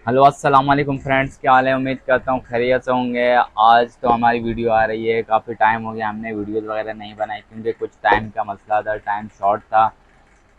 Hello अस्सलाम वालेकुम friends, क्या हाल है। उम्मीद करता हूँ खैरियत से होंगे। आज तो हमारी वीडियो आ रही है। काफ़ी टाइम हो गया हमने वीडियोज़ वगैरह नहीं बनाई क्योंकि कुछ टाइम का मसला था, टाइम शॉर्ट था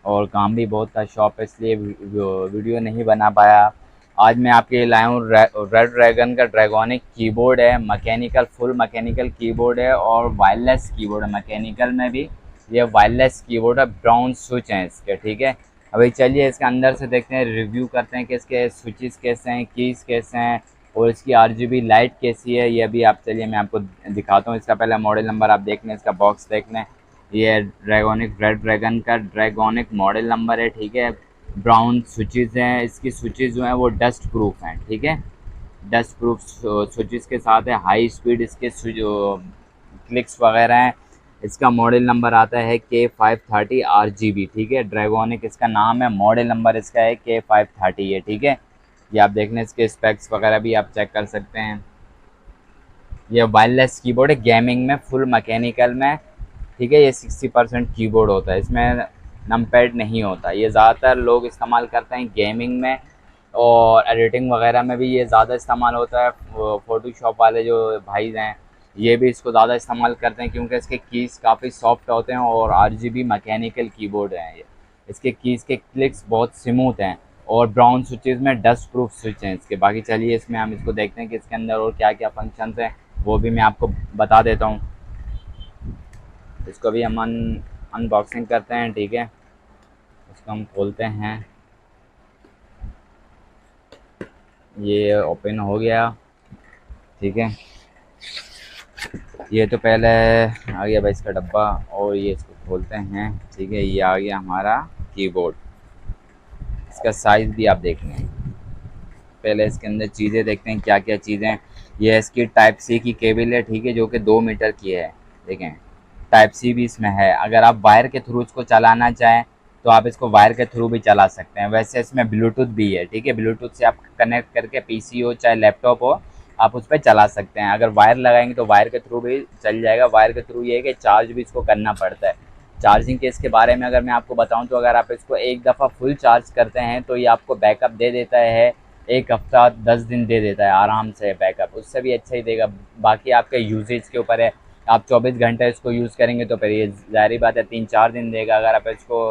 और काम भी बहुत था शॉप पे, इसलिए वीडियो नहीं बना पाया। आज मैं आपके लिए लाया हूँ रेड ड्रैगन का ड्रैगोनिक कीबोर्ड है। मैकेनिकल, फुल मैकेनिकल कीबोर्ड है और वायरलेस कीबोर्ड है। मैकेनिकल में भी ये वायरलेस कीबोर्ड है। ब्राउन स्विच हैं इसके, ठीक है। अभी चलिए इसके अंदर से देखते हैं, रिव्यू करते हैं कि इसके स्विचेस कैसे हैं, कीज़ कैसे हैं और इसकी आरजीबी लाइट कैसी है। ये अभी आप चलिए मैं आपको दिखाता हूँ। इसका पहला मॉडल नंबर आप देख लें, इसका बॉक्स देख लें। ये ड्रैगोनिक रेड ड्रैगन का ड्रैगोनिक मॉडल नंबर है, ठीक है। ब्राउन स्विचेस हैं, इसकी स्विचेस जो हैं वो डस्ट प्रूफ हैं, ठीक है। डस्ट प्रूफ स्विचेस के साथ है। हाई स्पीड इसके क्लिक्स वगैरह हैं। इसका मॉडल नंबर आता है K530 RGB, ठीक है। ड्रैगोनिक इसका नाम है, मॉडल नंबर इसका है K530 है, ठीक है। ये आप देख लें, इसके स्पेक्स वगैरह भी आप चेक कर सकते हैं। ये वायरलेस कीबोर्ड है, गेमिंग में, फुल मैकेनिकल में, ठीक है। ये 60% कीबोर्ड होता है, इसमें नमपैड नहीं होता। ये ज़्यादातर लोग इस्तेमाल करते हैं गेमिंग में और एडिटिंग वगैरह में भी ये ज़्यादा इस्तेमाल होता है। फ़ोटोशॉप वाले जो भाई हैं ये भी इसको ज़्यादा इस्तेमाल करते हैं क्योंकि इसके कीज़ काफ़ी सॉफ्ट होते हैं और आरजीबी मैकेनिकल कीबोर्ड हैं ये। इसके कीज़ के क्लिक्स बहुत स्मूथ हैं और ब्राउन स्विचेस में डस्ट प्रूफ स्विच हैं इसके। बाकी चलिए इसमें हम इसको देखते हैं कि इसके अंदर और क्या क्या फंक्शंस हैं, वो भी मैं आपको बता देता हूँ। इसको भी हम अनबॉक्सिंग करते हैं, ठीक है। इसको हम खोलते हैं। ये ओपन हो गया, ठीक है। ये तो पहले आ गया भाई इसका डब्बा और ये इसको खोलते हैं, ठीक है। ये आ गया हमारा कीबोर्ड। इसका साइज़ भी आप देख लें। पहले इसके अंदर चीज़ें देखते हैं क्या क्या चीज़ें हैं। ये इसकी टाइप सी की केबल है, ठीक है, जो कि 2 मीटर की है, देखें। टाइप सी भी इसमें है। अगर आप वायर के थ्रू इसको चलाना चाहें तो आप इसको वायर के थ्रू भी चला सकते हैं। वैसे इसमें ब्लूटूथ भी है, ठीक है। ब्लूटूथ से आप कनेक्ट करके पीसी हो चाहे लैपटॉप हो, आप उस पर चला सकते हैं। अगर वायर लगाएंगे तो वायर के थ्रू भी चल जाएगा। वायर के थ्रू ये है कि चार्ज भी इसको करना पड़ता है। चार्जिंग के इसके बारे में अगर मैं आपको बताऊं तो अगर आप इसको एक दफ़ा फुल चार्ज करते हैं तो ये आपको बैकअप दे देता है। 1 हफ्ता 10 दिन दे देता है आराम से बैकअप, उससे भी अच्छा ही देगा। बाकी आपके यूजेज के ऊपर है। आप 24 घंटे इसको यूज़ करेंगे तो फिर ये ज़ाहिर बात है 3-4 दिन देगा। अगर आप इसको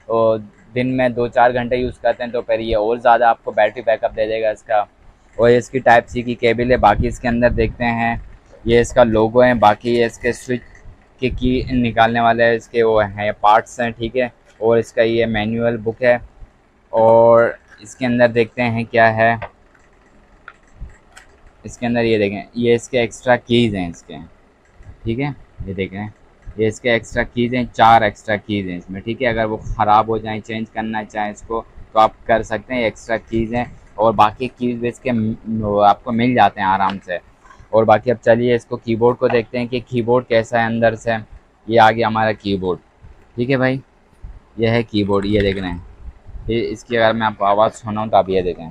ओ, दिन में 2-4 घंटे यूज़ करते हैं तो फिर ये और ज़्यादा आपको बैटरी बैकअप दे देगा इसका। और ये इसकी टाइप सी की केबल है। बाकी इसके अंदर देखते हैं, ये इसका लोगो है। बाकी ये इसके स्विच के की निकालने वाले इसके वो हैं पार्ट्स हैं, ठीक है। और इसका ये मैनुअल बुक है। और इसके अंदर देखते हैं क्या है। इसके अंदर ये देखें, ये इसके एक्स्ट्रा कीज़ हैं इसके, ठीक है। ये देखें, ये इसके एक्स्ट्रा कीज़ हैं, 4 एक्स्ट्रा कीज़ हैं इसमें, ठीक है। अगर वो ख़राब हो जाएँ, चेंज करना चाहें इसको तो आप कर सकते हैं। एक्स्ट्रा कीज़ हैं और बाकी कीज़ भी इसके आपको मिल जाते हैं आराम से। और बाकी अब चलिए इसको कीबोर्ड को देखते हैं कि कीबोर्ड कैसा है अंदर से। ये आ गया हमारा कीबोर्ड, ठीक है भाई। ये है कीबोर्ड, ये देख रहे हैं। ये इसकी अगर मैं आपको आवाज़ सुनाऊँ तो आप ये देखें,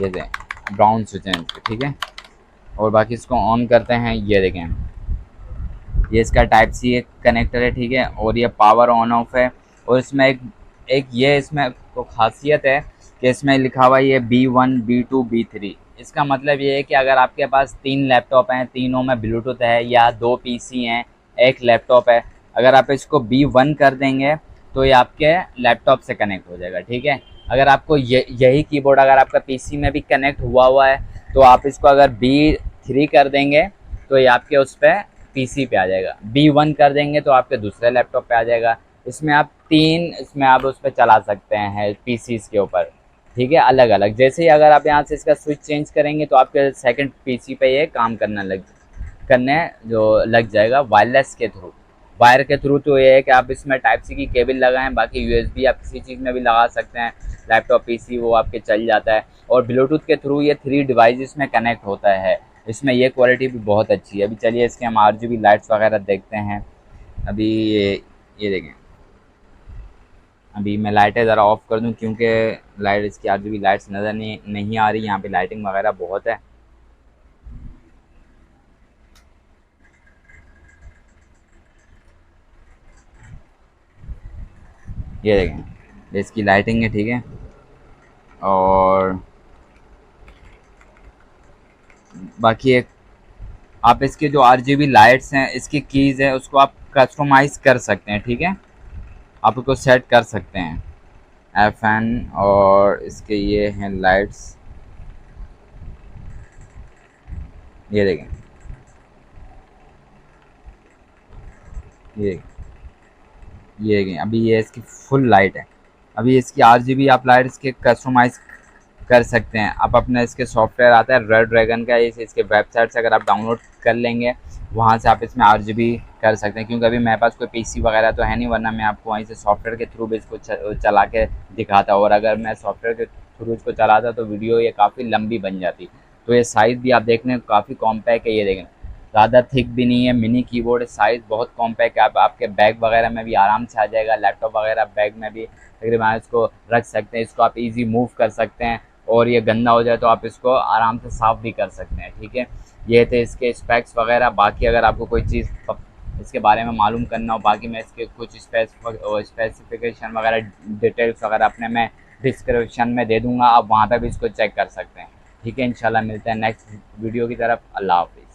ये देखें ब्राउन स्विच है इसके, ठीक है। और बाकी इसको ऑन करते हैं, ये देखें। ये इसका टाइप सी एक कनेक्टर है, ठीक है। और ये पावर ऑन ऑफ है। और इसमें एक एक ये इसमें को खासियत है कि इसमें लिखा हुआ है ये B1 B2 B3। इसका मतलब ये है कि अगर आपके पास 3 लैपटॉप हैं, तीनों में ब्लूटूथ है, या 2 पीसी हैं, एक लैपटॉप है, अगर आप इसको B1 कर देंगे तो ये आपके लैपटॉप से कनेक्ट हो जाएगा, ठीक है। अगर आपको यही कीबोर्ड अगर आपका पीसी में भी कनेक्ट हुआ है तो आप इसको अगर B3 कर देंगे तो ये आपके उस पर पीसी पे आ जाएगा। B1 कर देंगे तो आपके दूसरे लैपटॉप पे आ जाएगा। इसमें आप 3 इसमें आप उस पर चला सकते हैं पीसीस के ऊपर, ठीक है, अलग अलग। जैसे ही अगर आप यहाँ से इसका स्विच चेंज करेंगे तो आपके सेकंड पीसी पे ये काम करने जो लग जाएगा वायरलेस के थ्रू। वायर के थ्रू तो ये है कि आप इसमें टाइप सी की केबल लगाएं, बाकी यूएसबी आप किसी चीज़ में भी लगा सकते हैं। लैपटॉप पीसी वो आपके चल जाता है। और ब्लूटूथ के थ्रू ये 3 डिवाइसेस में कनेक्ट होता है। इसमें ये क्वालिटी भी बहुत अच्छी है। अभी चलिए इसके हम आरजीबी लाइट्स वगैरह देखते हैं। अभी ये देखें, अभी मैं लाइटें ज़रा ऑफ कर दूं क्योंकि लाइट इसकी आरजीबी लाइट्स नज़र नहीं आ रही। यहाँ पे लाइटिंग वगैरह बहुत है। ये देखें, ये इसकी लाइटिंग है, ठीक है। और बाकी एक आप इसके जो RGB लाइट्स हैं, इसकी कीज़ है, उसको आप कस्टमाइज़ कर सकते हैं, ठीक है, आप उसको सेट कर सकते हैं। FN और इसके ये हैं लाइट्स, ये देखें, ये ये देखें, अभी ये इसकी फुल लाइट है। अभी इसकी RGB आप लाइट इसके कस्टमाइज़ कर सकते हैं। आप अपना इसके सॉफ्टवेयर आता है रेड ड्रैगन का, इस इसके वेबसाइट से अगर आप डाउनलोड कर लेंगे, वहाँ से आप इसमें RGB कर सकते हैं। क्योंकि अभी मेरे पास कोई PC वगैरह तो है नहीं, वरना मैं आपको वहीं से सॉफ्टवेयर के थ्रू भी इसको चला के दिखाता। और अगर मैं सॉफ्टवेयर के थ्रू इसको चलाता तो वीडियो ये काफ़ी लंबी बन जाती। तो ये साइज़ भी आप देखने काफ़ी कॉम्पैक्ट है, ये देखें, ज़्यादा थिक भी नहीं है, मिनी कीबोर्ड, साइज़ बहुत कॉम्पैक्ट है। आप आपके बैग वगैरह में भी आराम से आ जाएगा, लैपटॉप वगैरह बैग में भी तकरीबन इसको रख सकते हैं। इसको आप इजी मूव कर सकते हैं, और ये गंदा हो जाए तो आप इसको आराम से साफ़ भी कर सकते हैं, ठीक है। ये थे इसके स्पेक्स वगैरह। बाकी अगर आपको कोई चीज़ इसके बारे में मालूम करना हो, बाकी मैं इसके कुछ स्पेसिफिकेशन वगैरह डिटेल्स वगैरह अपने मैं डिस्क्रिप्शन में दे दूँगा, आप वहाँ पर भी इसको चेक कर सकते हैं, ठीक है। इंशाल्लाह मिलते हैं नेक्स्ट वीडियो की तरफ। अल्लाह हाफ़िज़।